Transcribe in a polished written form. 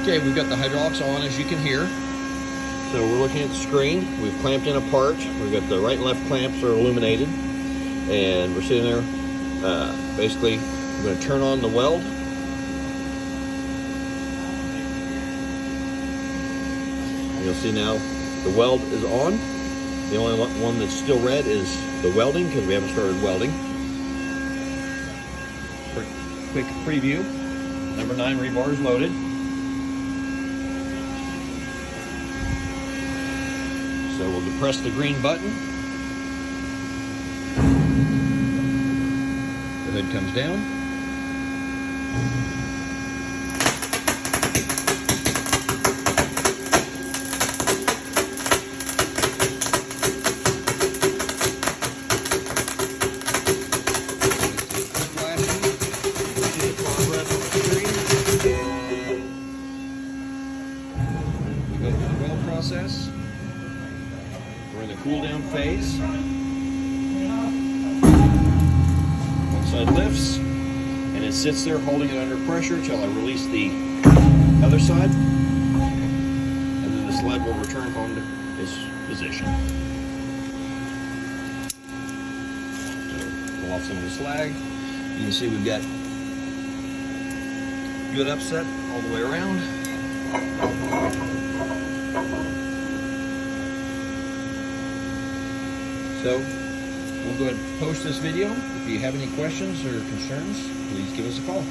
Okay, we've got the hydraulics on, as you can hear. So we're looking at the screen. We've clamped in a part. We've got the right and left clamps are illuminated. And we're sitting there, basically, I'm going to turn on the weld. You'll see now the weld is on. The only one that's still red is the welding, because we haven't started welding. Quick preview. Number 9 rebar is loaded. So we'll depress the green button. The hood comes down. We go through the weld process. We're in the cool down phase. One side lifts, and it sits there holding it under pressure until I release the other side, and then the sled will return home to its position. So pull off some of the slag. You can see we've got good upset all the way around. So we'll go ahead and post this video. If you have any questions or concerns, please give us a call.